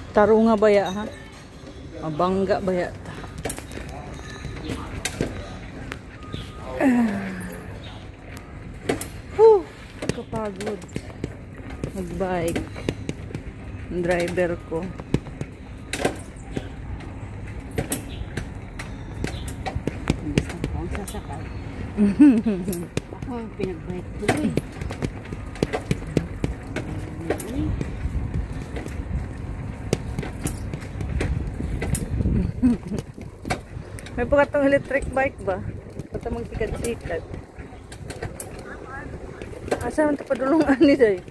Tarunga baya ha? Mabangga baya ta. Kapagod. Mag-bike. Ang driver ko. Imbis na ako ang sasakay. Ako ang pinag-bike ko eh. May pagkatong electric bike ba? Pata magsikat-sikat. Asa man ito padulungan ni Day?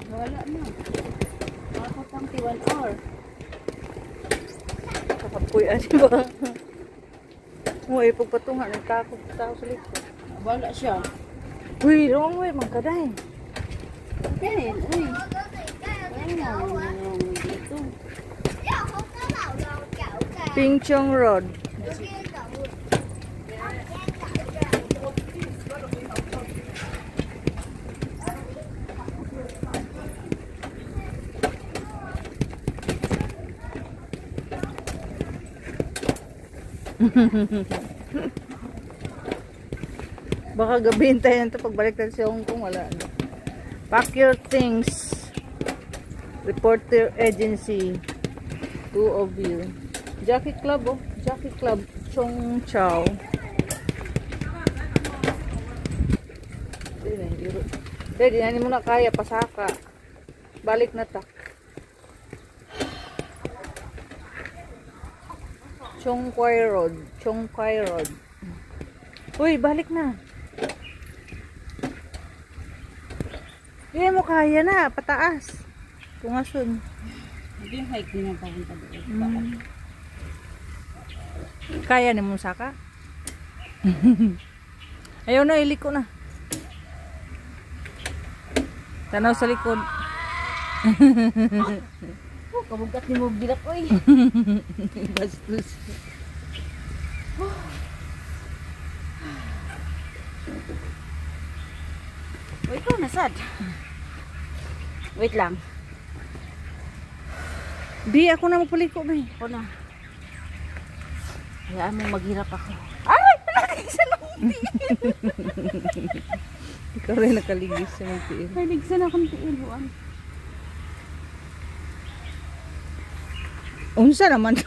Wala na. Ako pang 1 hour. Kakapuyan ba? Uy, pagpatungan. Nagtakot tao sa likod. Wala siya. Uy, wrong way. Magkadahin. Okay, uy. Ano dito? Pingchong Road. Baka gabihin tayo nito pagbalik tayo sa Hong Kong. Wala na. Pack your things. Reporter agency. 2 of you. Jockey Club oh. Jockey Club. Chong Chow. Hindi na mo na kaya. Pasaka. Balik na ta. Chong Kwai Road. Chong Kwai Road. Uy, balik na. Hindi mo kaya na. Pataas. Tungasun. Hindi yung hike din ang papunta doon. Kaya ni mo saka? Ayaw na, iliko na. Tanaw sa likod. Oh, kabugat ni mo bilak, oy. Bastos. Wait ko, nasad. Wait lang. Bi, ako na magpaliko, Bi. Ako na. Hayaan mo maghirap ako. Ay! Naligsan akong tiil. Ikaw rin nakaligis sa mga tiil. Naligsan akong tiil, Juan. Unsa naman?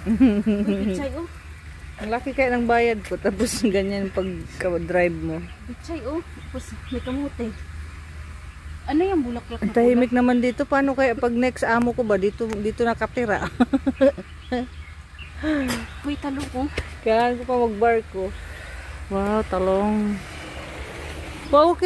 Pichay, oh. Ang laki kaya ng bayad ko. Tapos ganyan pagka-drive mo. Pichay, oh. Tapos may kamote. Ano yung bulaklak Ang tahimik naman dito. Paano kaya pag next amo ko ba? Dito nakatira. Uy, talo ko. Kailangan ko pa mag-barko. Wow, talong. Wow,